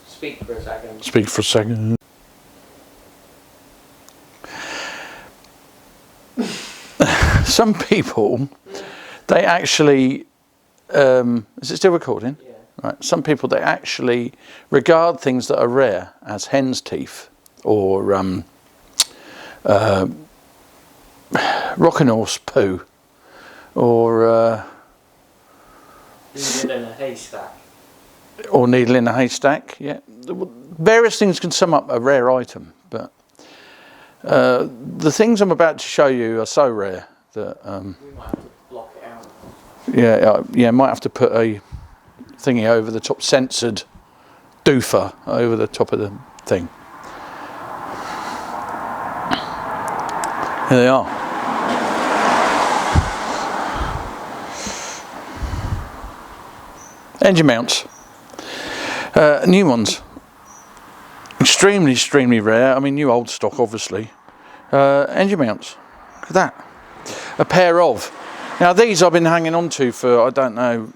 Speak for a second. Speak for a second. Some people, they actually, is it still recording? Yeah. Right. Some people, they actually regard things that are rare as hen's teeth or rocking horse poo or needle in a haystack. Or needle in a haystack. Yeah, various things can sum up a rare item, but the things I'm about to show you are so rare that we might have to block it out. yeah, might have to put a thingy over the top, censored doofer over the top of the thing. Here they are. Engine mounts. New ones. Extremely rare. I mean, new old stock, obviously. Engine mounts. Look at that. A pair of. Now, these I've been hanging on to for, I don't know,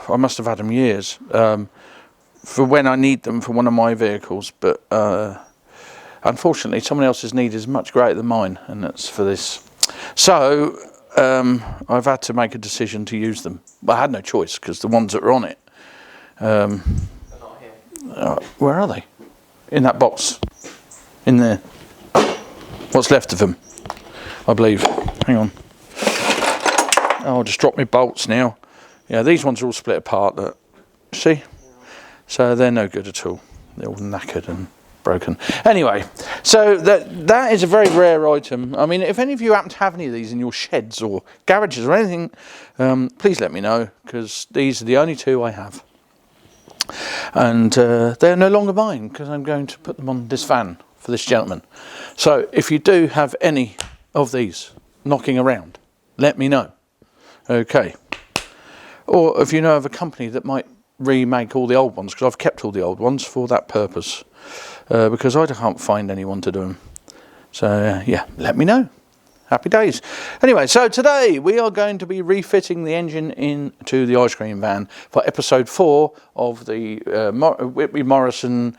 I must have had them years. For when I need them for one of my vehicles. But unfortunately, someone else's need is much greater than mine. And that's for this. So, I've had to make a decision to use them. But I had no choice because the ones that are on it. They're not here. Where are they? In that box. In there. What's left of them, I believe. Hang on. Oh, I'll just drop my bolts now. Yeah, these ones are all split apart. Look. See? Yeah. So they're no good at all. They're all knackered and broken. Anyway, so that is a very rare item. I mean, if any of you happen to have any of these in your sheds or garages or anything, please let me know, because these are the only two I have. And they're no longer mine because I'm going to put them on this van for this gentleman. So if you do have any of these knocking around, let me know. Okay. Or if you know of a company that might remake all the old ones, because I've kept all the old ones for that purpose, because I can't find anyone to do them. So yeah, let me know. Happy days. Anyway, so today we are going to be refitting the engine into the ice cream van for episode 4 of the WHITBY MORRISON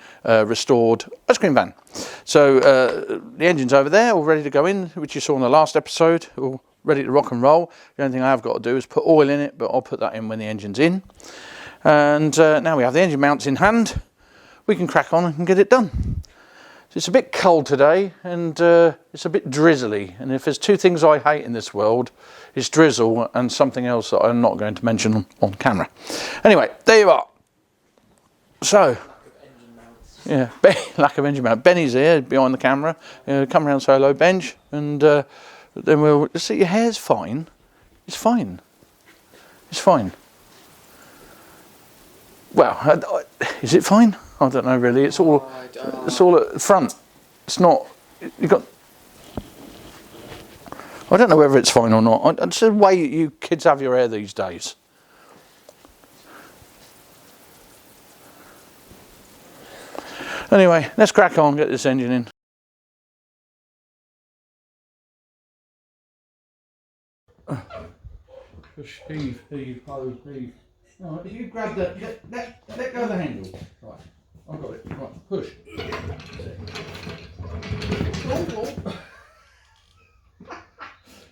restored ice cream van. So the engine's over there, all ready to go in, which you saw in the last episode, all ready to rock and roll. The only thing I have got to do is put oil in it, but I'll put that in when the engine's in. And now we have the engine mounts in hand, we can crack on and get it done. It's a bit cold today and it's a bit drizzly, and if there's two things I hate in this world, it's drizzle and something else that I'm not going to mention on camera. Anyway, there you are. So, yeah, lack of engine mount. Benny's here behind the camera. Come around, say hello, Benj, and then we'll see. Your hair's fine. It's fine. It's fine. Well, is it fine? I don't know really. It's all at the front. It's not. You got. I don't know whether it's fine or not. It's the way you kids have your hair these days. Anyway, let's crack on. Get this engine in. Push, heave, hold, heave. No, if you grab the, let go of the handle. Right, I've got it. Right, push. Oh.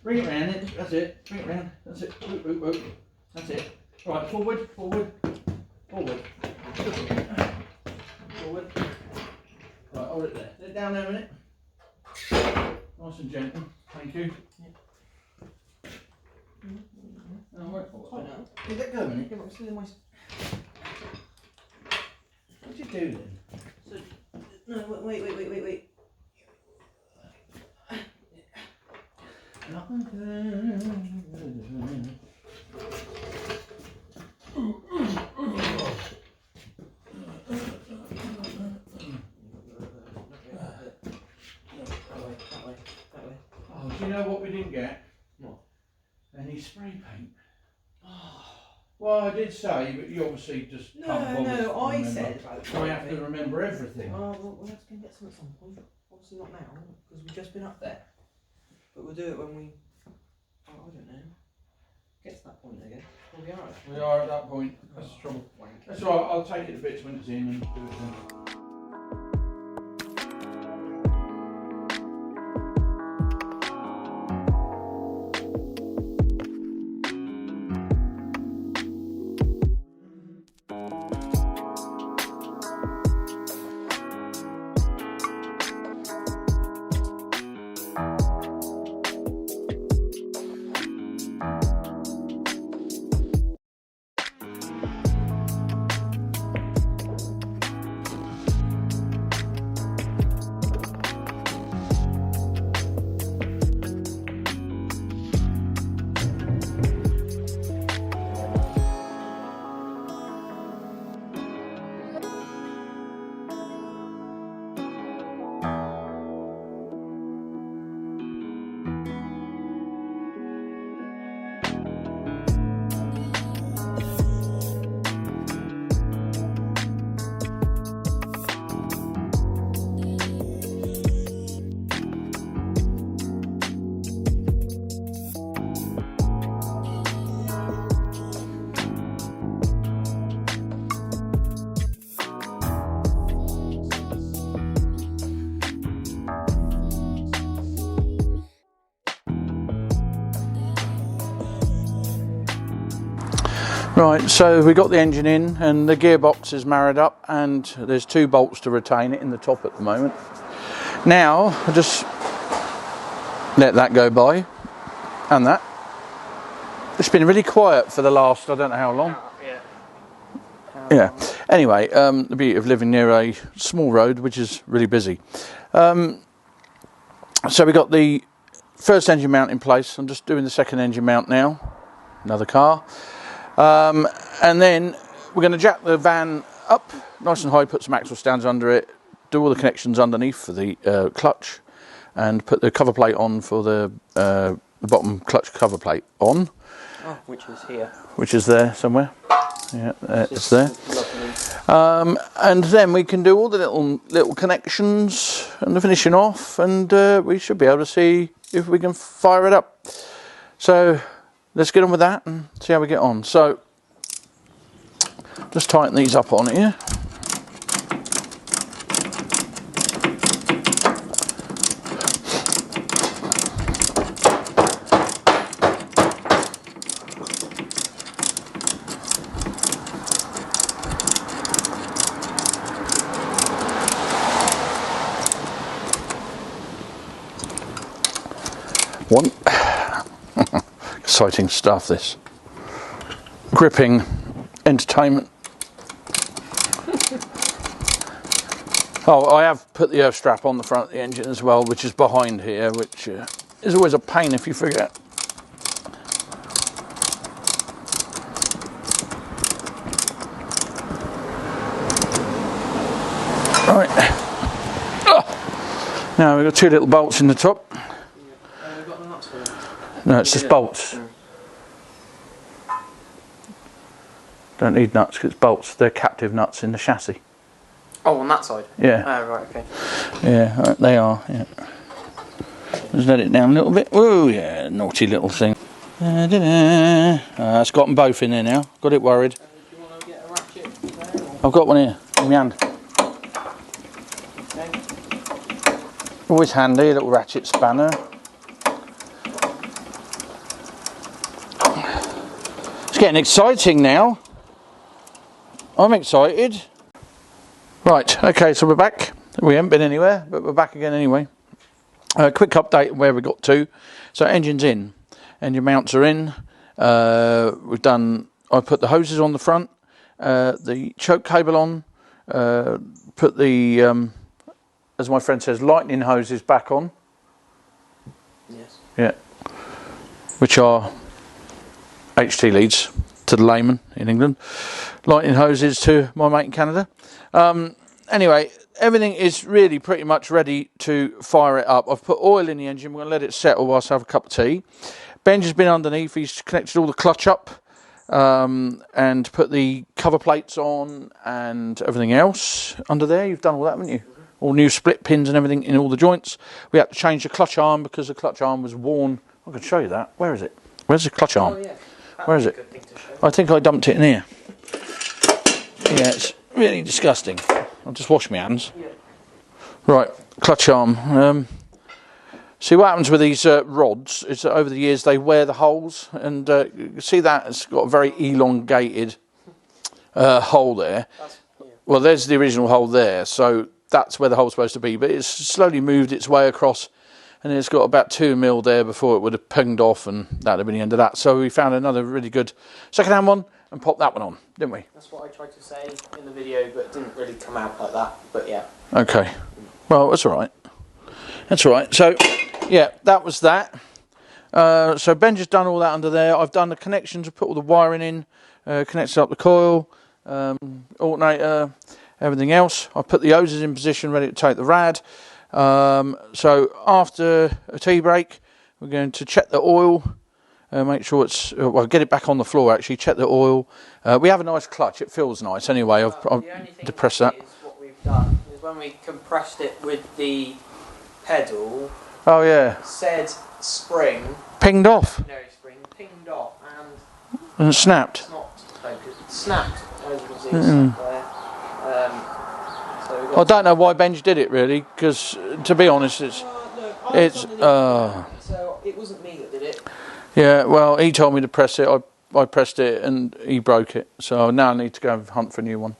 Bring it round. That's it. Bring it round. That's it. Whoop. That's it. Right, forward. Forward. Right, hold it there. Let it down there a minute. Nice and gentle. Thank you. Let go a minute. What did you do then? So, no, wait. That way. Oh, do you know what we didn't get? What? Any spray paint. Well, I did say, but you obviously just can't bother to I remember. said about I have to remember everything. Well, we'll have to get some at some point. Obviously not now, because we've just been up there. But we'll do it when we... Oh, I don't know. Get to that point again. We'll be alright. We are at that point. That's the trouble. That's all right. I'll take it to bits when it's in and do it then. Right, so we got the engine in and the gearbox is married up and there's 2 bolts to retain it in the top at the moment. Now, I just let that go by and that. It's been really quiet for the last, I don't know how long. Yeah. Anyway, the beauty of living near a small road, which is really busy. So we got the first engine mount in place. I'm just doing the second engine mount now. Another car. And then we're going to jack the van up nice and high, put some axle stands under it, do all the connections underneath for the clutch, and put the cover plate on for the bottom clutch cover plate on. Oh, which is here. Which is there somewhere. Yeah, it's there. And then we can do all the little connections and the finishing off, and we should be able to see if we can fire it up. So let's get on with that and see how we get on. So just tighten these up on here. One. Exciting stuff, this. Gripping entertainment. Oh, I have put the earth strap on the front of the engine as well, which is behind here, which is always a pain if you forget. Right. Oh. Now we've got 2 little bolts in the top. We've got the nuts for them. No, it's just bolts. Don't need nuts because it's bolts. They're captive nuts in the chassis. Oh, on that side? Yeah. Oh, right, okay. Yeah, right, they are, yeah. Just let it down a little bit. Oh, yeah, naughty little thing. It's got them both in there now. Got it worried. Do you want to get a ratchet there? Or? I've got one here in my hand. Okay. Always handy, a little ratchet spanner. It's getting exciting now. I'm excited. Right, okay, so we're back. We haven't been anywhere, but we're back again anyway. Quick update on where we got to. So engine's in, engine mounts are in. We've done. I put the hoses on the front, the choke cable on, put the, as my friend says, lightning hoses back on. Yes. Yeah. Which are HT leads to the layman in England. Lightning hoses to my mate in Canada. Anyway, everything is really pretty much ready to fire it up. I've put oil in the engine. We're going to let it settle whilst I have a cup of tea. Benj has been underneath. He's connected all the clutch up and put the cover plates on and everything else under there. You've done all that, haven't you? All new split pins and everything in all the joints. We had to change the clutch arm because the clutch arm was worn. I can show you that. Where is it? Where's the clutch arm? Oh, yeah. Where is it? I think I dumped it in here. Yeah, it's really disgusting. I'll just wash my hands. Yeah. Right, clutch arm. See what happens with these rods is that over the years they wear the holes, and you see that it's got a very elongated hole there. Well, there's the original hole there, so that's where the hole's supposed to be, but it's slowly moved its way across, and it's got about 2 mil there before it would have pinged off, and that'd have been the end of that. So we found another really good second-hand one and popped that one on, didn't we? That's what I tried to say in the video, but it didn't really come out like that, but yeah. Okay, well, that's all right. That's all right. So, yeah, that was that. So Ben just done all that under there. I've done the connections, put all the wiring in, connected up the coil, alternator, everything else. I put the hoses in position, ready to take the rad. So after a tea break, we're going to check the oil, make sure it's, well, get it back on the floor actually, check the oil. We have a nice clutch, it feels nice anyway. I've depressed that. What we've done is when we compressed it with the pedal, oh yeah, said spring pinged off. No spring, pinged off And it snapped. It's not focused, it snapped, as you can see, it's snapped there. So I don't know why Benj did it really, because to be honest, it's so it wasn't me that did it. Yeah, well, he told me to press it. I pressed it and he broke it. So now I need to go and hunt for a new one.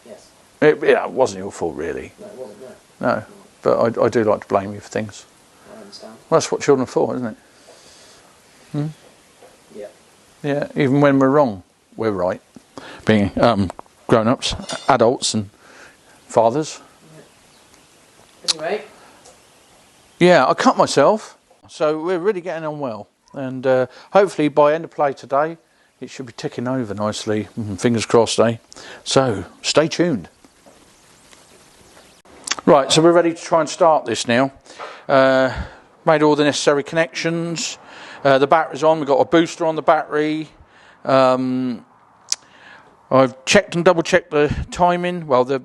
Yes. It wasn't your fault really. No, it wasn't. No, but I do like to blame you for things. I understand. Well, that's what children are for, isn't it? Hmm? Yeah. Yeah, even when we're wrong, we're right. Being grown-ups, adults and fathers. Anyway. Yeah, I cut myself, so we're really getting on well. And hopefully by end of play today, it should be ticking over nicely. Fingers crossed, eh? So, stay tuned. Right, so we're ready to try and start this now. Made all the necessary connections. The battery's on, we've got a booster on the battery. I've checked and double checked the timing, well the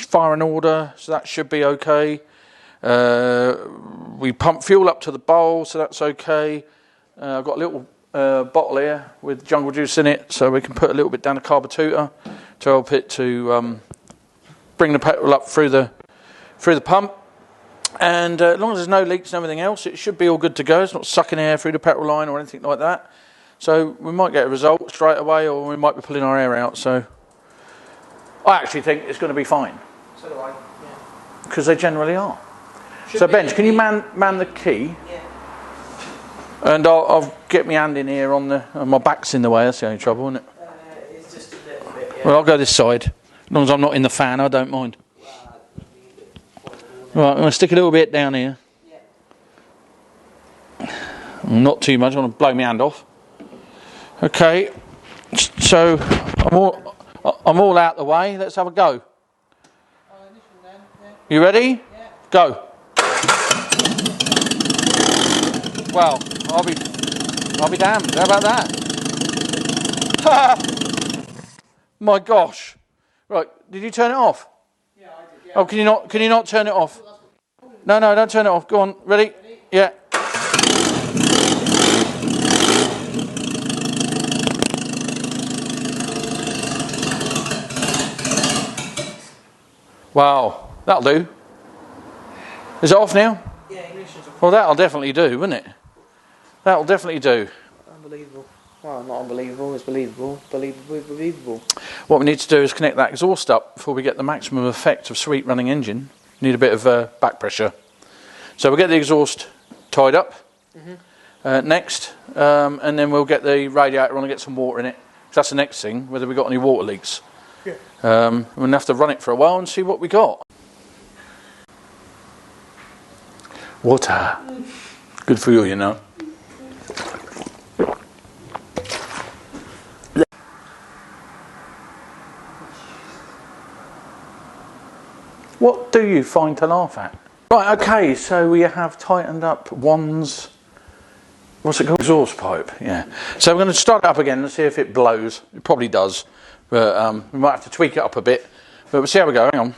firing order, so that should be okay. We pump fuel up to the bowl, so that's okay. I've got a little bottle here with jungle juice in it, so we can put a little bit down the carburetor to help it to bring the petrol up through the pump. And as long as there's no leaks and everything else, it should be all good to go. It's not sucking air through the petrol line or anything like that. So we might get a result straight away, or we might be pulling our air out. So I actually think it's going to be fine. So do I, yeah. Because they generally are. So Benj, can you man the key? Yeah. And I'll get my hand in here on my back's in the way. That's the only trouble, isn't it? It's just a little bit, yeah. Well, I'll go this side. As long as I'm not in the fan, I don't mind. Right, I'm going to stick a little bit down here. Yeah. Not too much. I want to blow my hand off. Okay. So I'm all out the way. Let's have a go. You ready? Yeah. Go. Well, I'll be damned. How about that? My gosh. Right, did you turn it off? Yeah, I did. Yeah. Oh, can you not turn it off? No, don't turn it off. Go on. Ready? Yeah. Wow, that'll do. Is it off now? Yeah, ignition's off. Well, that'll definitely do, won't it? That'll definitely do. Unbelievable. Well, not unbelievable, it's believable. Believable. What we need to do is connect that exhaust up before we get the maximum effect of sweet running engine. Need a bit of back pressure. So we'll get the exhaust tied up next, and then we'll get the radiator on and get some water in it. That's the next thing, whether we've got any water leaks. Yeah. We're going to have to run it for a while and see what we got. Water. Good for you, you know. What do you find to laugh at? Right, okay, so we have tightened up Wan's, what's it called? Exhaust pipe, yeah. So we're going to start it up again and see if it blows. It probably does, but we might have to tweak it up a bit. But we'll see how we go, hang on.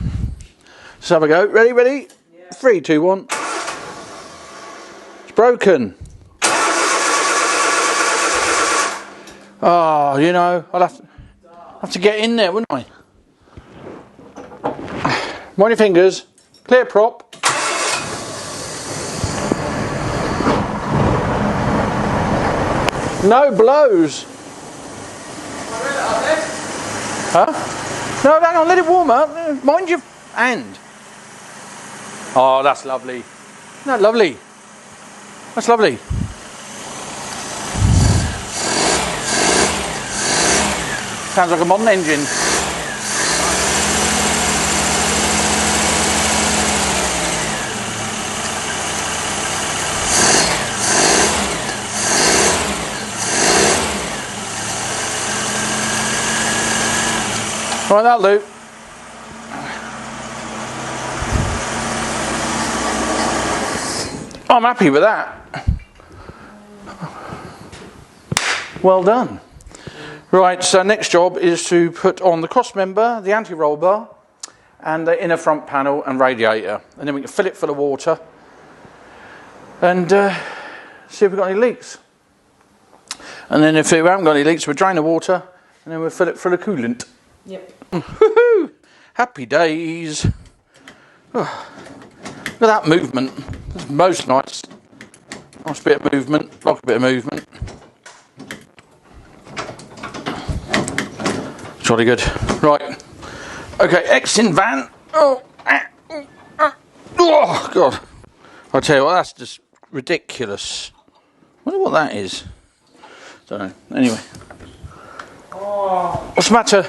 Let's have a go. Ready? Yeah. 3, 2, 1. It's broken. Oh, you know, I'll have to get in there, wouldn't I? Mind your fingers. Clear prop. No blows. Huh? No, hang on, let it warm up. Mind your hand. Oh, that's lovely. Isn't that lovely? That's lovely. Sounds like a modern engine. Right, that loop. I'm happy with that. Well done. Right, so next job is to put on the cross member, the anti-roll bar, and the inner front panel and radiator. And then we can fill it full of water and see if we've got any leaks. And then if we haven't got any leaks, we'll drain the water and then we'll fill it full of coolant. Yep. Woohoo! Happy days. Oh, look at that movement. That's most nice. Nice bit of movement. Like a bit of movement. Jolly good. Right. Okay, exiting van. Oh God. I'll tell you what, that's just ridiculous. I wonder what that is. Don't know. Anyway. Oh. What's the matter?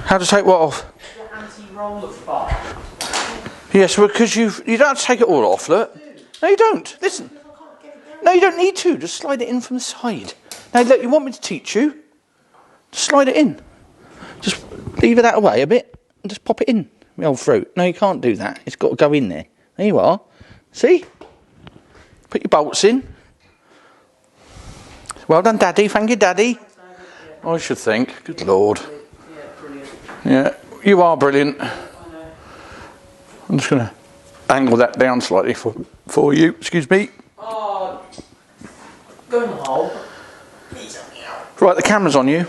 How to take what off? The anti-roller bar. Yes, well, because you don't have to take it all off, look. No, you don't. Listen. No, you don't need to. Just slide it in from the side. Now, look, you want me to teach you? Just slide it in. Just lever that away a bit and just pop it in. The old fruit. No, you can't do that. It's got to go in there. There you are. See? Put your bolts in. Well done, Daddy. Thank you, Daddy. I should think. Good Lord. Yeah, you are brilliant. I'm just going to angle that down slightly for you. Excuse me. Oh, go in the hole. Right, the camera's on you.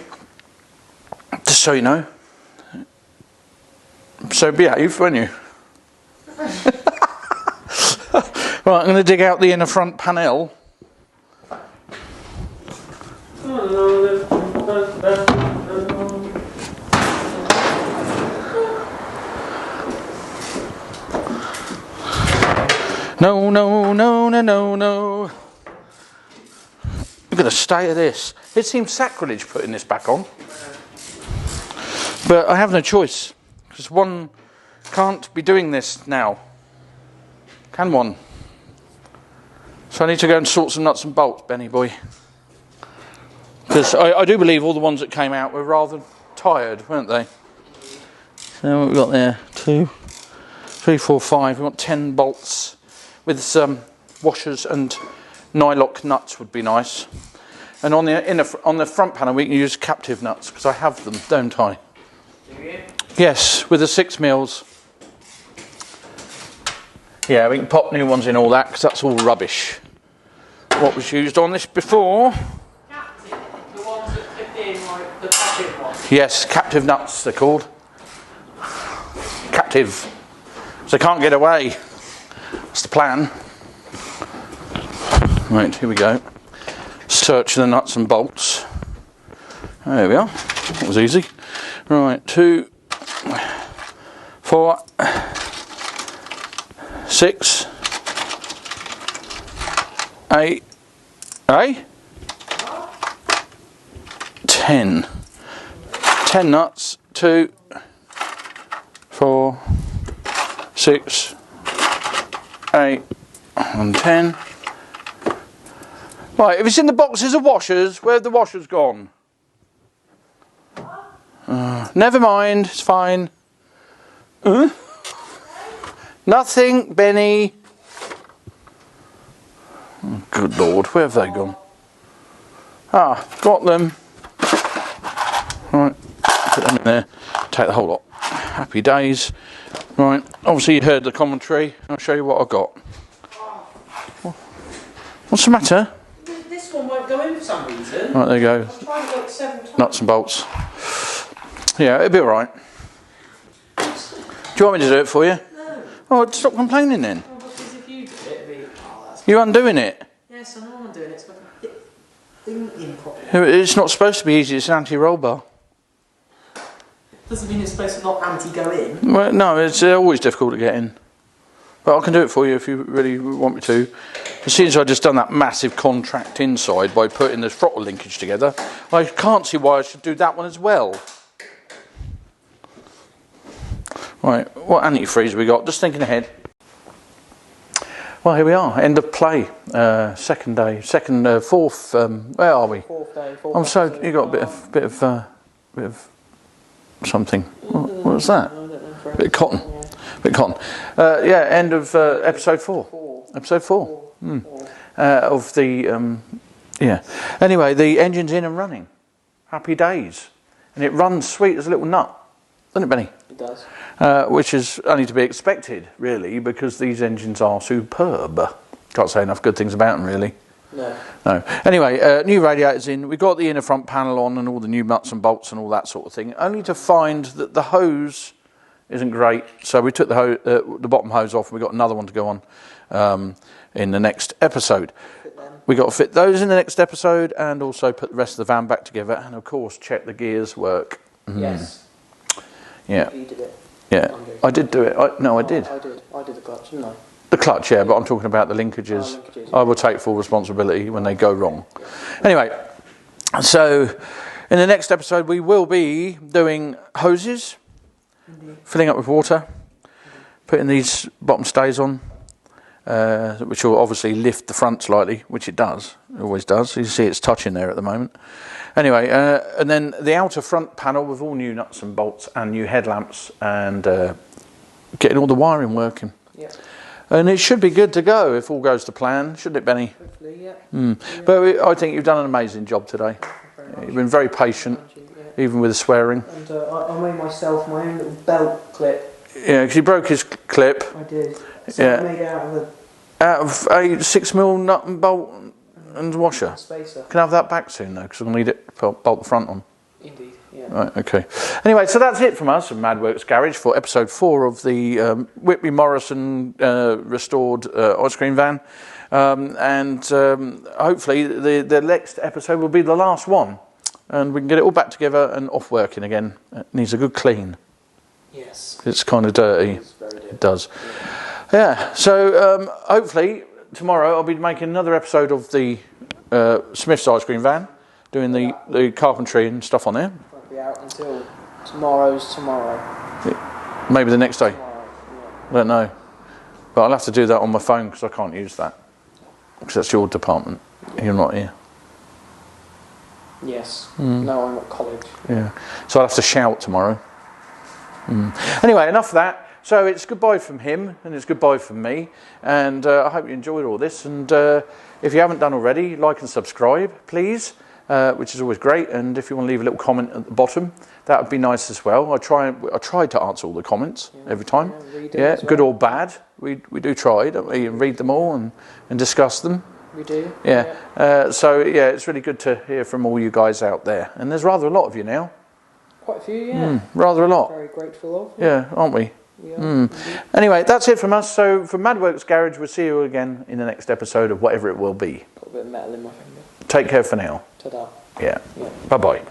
Just so you know. So behave, won't you? Right, I'm going to dig out the inner front panel. No, no, no, no, no, no. Look at the state of this. It seems sacrilege putting this back on. But I have no choice. Because one can't be doing this now. Can one? So I need to go and sort some nuts and bolts, Benny boy. Because I do believe all the ones that came out were rather tired, weren't they? So what we've got there, 2, 3, 4, 5. We've got 10 bolts with some washers and nylock nuts would be nice. And on the front panel we can use captive nuts because I have them, don't I? Do you? Yes, with the 6 mils. Yeah, we can pop new ones in all that because that's all rubbish. What was used on this before? Captive, the ones that fit in like the pocket ones. Yes, captive nuts they're called. Captive. So they can't get away. That's the plan. Right, here we go. Search the nuts and bolts. There we are. That was easy. Right, 2, 4, 6, 8, 10. 10 nuts. 2, 4, 6, 8, and 10. Right, if it's in the boxes of washers, where have the washers gone? Never mind, it's fine. Nothing, Benny. Oh, good Lord, where have they gone? Ah, got them. Right, put them in there. Take the whole lot. Happy days. Right, obviously you heard the commentary. I'll show you what I got. What's the matter? This one won't go go in for some reason. Right, there you go. I've tried it like 7 times. Nuts and bolts. Yeah, it'll be alright. Do you want me to do it for you? No. Oh, stop complaining then. Oh, because if you do it, it'd be... Oh, that's... You're undoing it. Yes, I know I'm doing it. It's like a bit thing in properly. It's not supposed to be easy, it's an anti-roll bar. Doesn't mean it's supposed to not anti-go in. Well, no, it's always difficult to get in. But I can do it for you if you really want me to. As soon as I just done that massive contract inside by putting the throttle linkage together, I can't see why I should do that one as well. Right, what antifreeze have we got? Just thinking ahead. Well, here we are, end of play. Second day, fourth. Where are we? Fourth day. I'm so you got a bit of something. What was that? I don't know. Bit of cotton. Bit of cotton. Yeah, end of episode 4. Episode 4. Of the yeah. Anyway, the engine's in and running. Happy days, and it runs sweet as a little nut, doesn't it, Benny? It does. Which is only to be expected, really, because these engines are superb. Can't say enough good things about them, really. No. Anyway, new radiators in. We got the inner front panel on and all the new nuts and bolts and all that sort of thing. Only to find that the hose isn't great. So we took the bottom hose off. And we got another one to go on in the next episode. We got to fit those in the next episode and also put the rest of the van back together and of course check the gears work. Yes. Yeah. You did it. Yeah. I did do it. I did. I did the clutch, didn't I? The clutch, yeah, but I'm talking about the linkages. Linkages. I will take full responsibility when they go wrong. Anyway, so in the next episode we will be doing hoses, filling up with water, putting these bottom stays on, which will obviously lift the front slightly, which it does. It always does. You see it's touching there at the moment. Anyway, and then the outer front panel with all new nuts and bolts and new headlamps and getting all the wiring working. Yeah. And it should be good to go if all goes to plan, shouldn't it, Benny? Hopefully, yeah. Yeah. But I think you've done an amazing job today. You've been very patient, even with the swearing. And I made myself my own little belt clip. Yeah, because he broke his clip. I did. So I made it out of a 6mm nut and bolt and washer. Spacer. Can I have that back soon, though, because I'm going to need it to bolt the front on. Indeed, yeah. Right, okay. Anyway, so that's it from us from Madworks Garage for episode 4 of the WHITBY Morrison restored ice cream van. And hopefully the next episode will be the last one. And we can get it all back together and off working again. It needs a good clean. Yes. It's kind of dirty. It's very dirty. It does. Yeah, so hopefully tomorrow I'll be making another episode of the Smith's ice cream van, doing the carpentry and stuff on there. Won't be out until tomorrow's tomorrow. Yeah. Maybe the next day. Tomorrow, yeah. I don't know. But I'll have to do that on my phone because I can't use that. Because that's your department. You're not here. Yes. No, I'm at college. Yeah. So I'll have to shout tomorrow. Anyway, enough of that. So it's goodbye from him and it's goodbye from me. And I hope you enjoyed all this. And if you haven't done already, like and subscribe, please, which is always great. And if you want to leave a little comment at the bottom, that would be nice as well. I try to answer all the comments every time. Yeah, good or bad. We do try, don't we? And read them all and discuss them. We do. Yeah. So yeah, it's really good to hear from all you guys out there. And there's rather a lot of you now. Quite a few, yeah. Rather a lot. Very grateful of. Yeah, aren't we? Yeah. Anyway, that's it from us. So from Madworks Garage, we'll see you again in the next episode of whatever it will be. Got a bit of metal in my finger. Take care for now. Ta-da. Yeah. Yeah. Bye-bye.